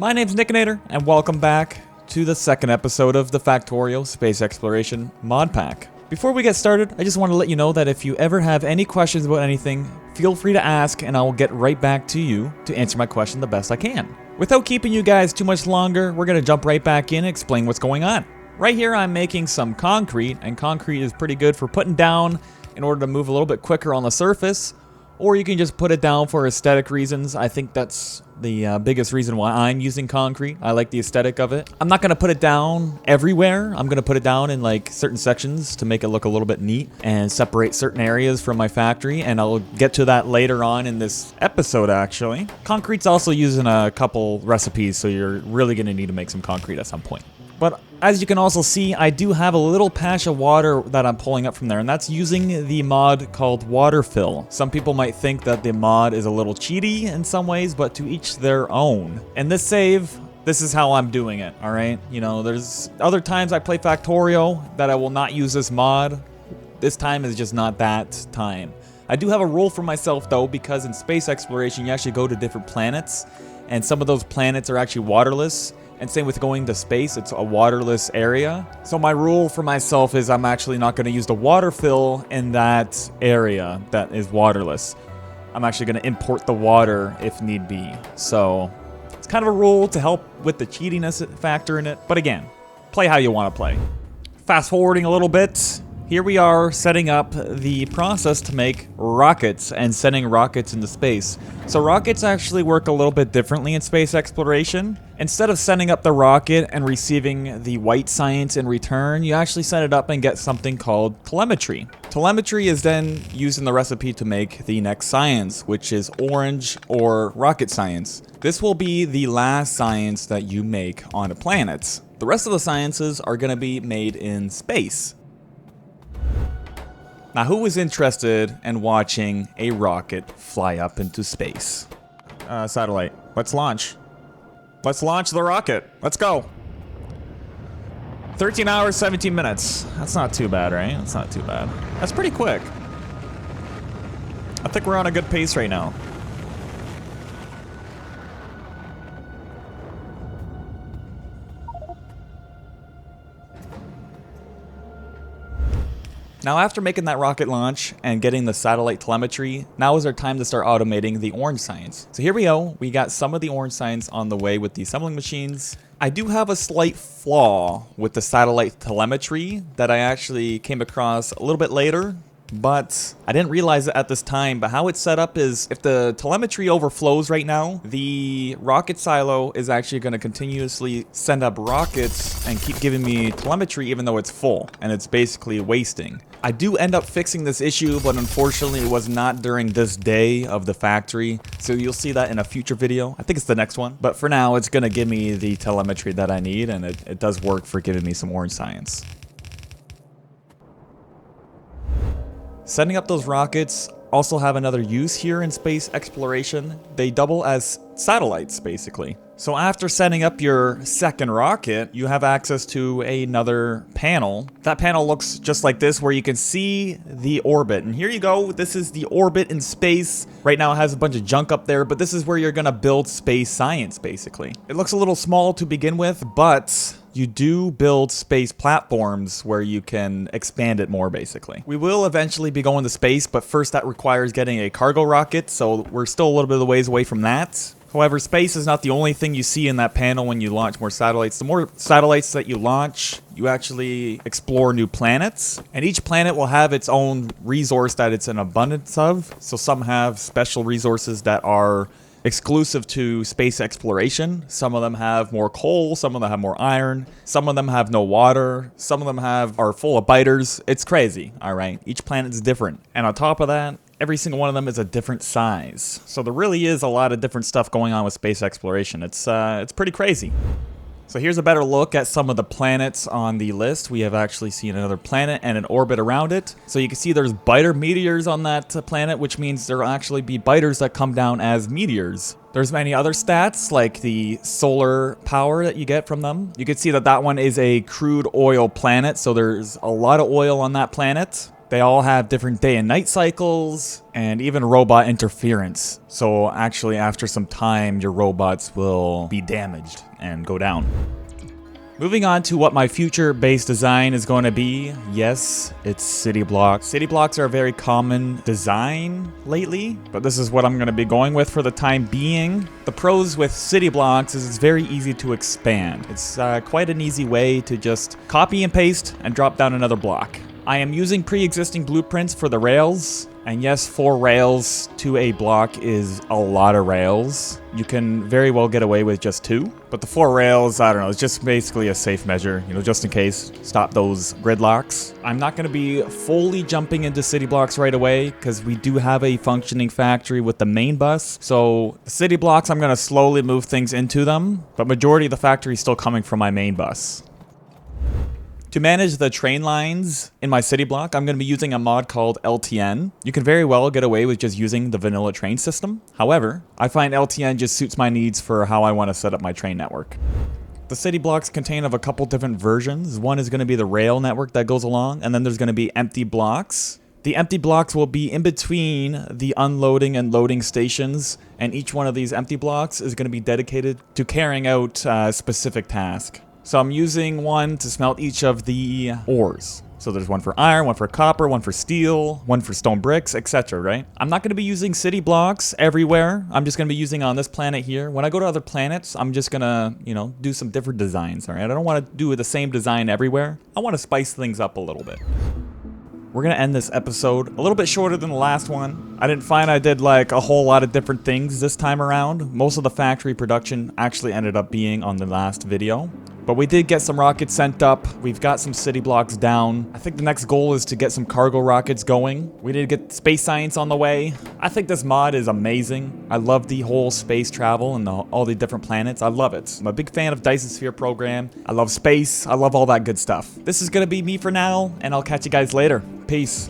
My name's Nickinator, and welcome back to the second episode of the Factorio Space Exploration mod pack. Before we get started, I just want to let you know that if you ever have any questions about anything, feel free to ask and I will get right back to you to answer my question the best I can. Without keeping you guys too much longer, we're going to jump right back in and explain what's going on. Right here I'm making some concrete, and concrete is pretty good for putting down in order to move a little bit quicker on the surface. Or you can just put it down for aesthetic reasons. I think that's the biggest reason why I'm using concrete. I like the aesthetic of it. I'm not going to put it down everywhere. I'm going to put it down in like certain sections to make it look a little bit neat and separate certain areas from my factory. And I'll get to that later on in this episode, actually. Concrete's also used in a couple recipes, so you're really going to need to make some concrete at some point. But as you can also see, I do have a little patch of water that I'm pulling up from there, and that's using the mod called water fill. Some people might think that the mod is a little cheaty in some ways, but to each their own. In this save, this is how I'm doing it, alright? You know, there's other times I play Factorio that I will not use this mod. This time is just not that time. I do have a rule for myself though, because in space exploration you actually go to different planets, and some of those planets are actually waterless. And same with going to space, it's a waterless area. So my rule for myself is I'm actually not going to use the water fill in that area that is waterless. I'm actually going to import the water if need be. So it's kind of a rule to help with the cheatiness factor in it. But again, play how you want to play. Fast forwarding a little bit. Here we are setting up the process to make rockets and sending rockets into space. So rockets actually work a little bit differently in space exploration. Instead of sending up the rocket and receiving the white science in return, you actually set it up and get something called telemetry. Telemetry is then used in the recipe to make the next science, which is orange or rocket science. This will be the last science that you make on a planet. The rest of the sciences are going to be made in space. Now, who is interested in watching a rocket fly up into space? Satellite, let's launch. Let's launch the rocket. Let's go. 13 hours, 17 minutes. That's not too bad, right? That's not too bad. That's pretty quick. I think we're on a good pace right now. Now after making that rocket launch and getting the satellite telemetry, now is our time to start automating the orange science. So here we go, we got some of the orange science on the way with the assembling machines. I do have a slight flaw with the satellite telemetry that I actually came across a little bit later, but I didn't realize it at this time. But how it's set up is if the telemetry overflows right now, the rocket silo is actually going to continuously send up rockets and keep giving me telemetry even though it's full, and it's basically wasting. I do end up fixing this issue, but unfortunately it was not during this day of the factory, so you'll see that in a future video. I think it's the next one, but for now it's going to give me the telemetry that I need, and it does work for giving me some orange science. Setting up those rockets also have another use here in space exploration. They double as satellites, basically. So after setting up your second rocket, you have access to another panel. That panel looks just like this, where you can see the orbit. And here you go, this is the orbit in space. Right now it has a bunch of junk up there, but this is where you're gonna build space science, basically. It looks a little small to begin with, but you do build space platforms where you can expand it more, basically. We will eventually be going to space, but first that requires getting a cargo rocket, so we're still a little bit of the ways away from that. However, space is not the only thing you see in that panel when you launch more satellites. The more satellites that you launch, you actually explore new planets. And each planet will have its own resource that it's an abundance of. So some have special resources that are exclusive to space exploration. Some of them have more coal, some of them have more iron, some of them have no water, some of them are full of biters. It's crazy, alright? Each planet is different. And on top of that, every single one of them is a different size. So there really is a lot of different stuff going on with space exploration. It's pretty crazy. So here's a better look at some of the planets on the list. We have actually seen another planet and an orbit around it. So you can see there's biter meteors on that planet, which means there will actually be biters that come down as meteors. There's many other stats, like the solar power that you get from them. You can see that that one is a crude oil planet, so there's a lot of oil on that planet. They all have different day and night cycles and even robot interference. So actually after some time, your robots will be damaged and go down. Moving on to what my future base design is going to be. Yes, it's city blocks. City blocks are a very common design lately, but this is what I'm going to be going with for the time being. The pros with city blocks is it's very easy to expand. It's quite an easy way to just copy and paste and drop down another block. I am using pre-existing blueprints for the rails, and yes, 4 rails to a block is a lot of rails. You can very well get away with just 2, but the 4 rails, I don't know, it's just basically a safe measure, just in case, stop those gridlocks. I'm not going to be fully jumping into city blocks right away, because we do have a functioning factory with the main bus, so the city blocks, I'm going to slowly move things into them, but majority of the factory is still coming from my main bus. To manage the train lines in my city block, I'm going to be using a mod called LTN. You can very well get away with just using the vanilla train system. However, I find LTN just suits my needs for how I want to set up my train network. The city blocks contain of a couple different versions. One is going to be the rail network that goes along, and then there's going to be empty blocks. The empty blocks will be in between the unloading and loading stations, and each one of these empty blocks is going to be dedicated to carrying out a specific task. So I'm using one to smelt each of the ores. So there's one for iron, one for copper, one for steel, one for stone bricks, etc., right? I'm not going to be using city blocks everywhere. I'm just going to be using on this planet here. When I go to other planets, I'm just going to, do some different designs, all right? I don't want to do the same design everywhere. I want to spice things up a little bit. We're going to end this episode a little bit shorter than the last one. I didn't find I did like a whole lot of different things this time around. Most of the factory production actually ended up being on the last video. But we did get some rockets sent up. We've got some city blocks down. I think the next goal is to get some cargo rockets going. We need to get space science on the way. I think this mod is amazing. I love the whole space travel and all the different planets. I love it. I'm a big fan of Dyson Sphere program. I love space. I love all that good stuff. This is going to be me for now, and I'll catch you guys later. Peace.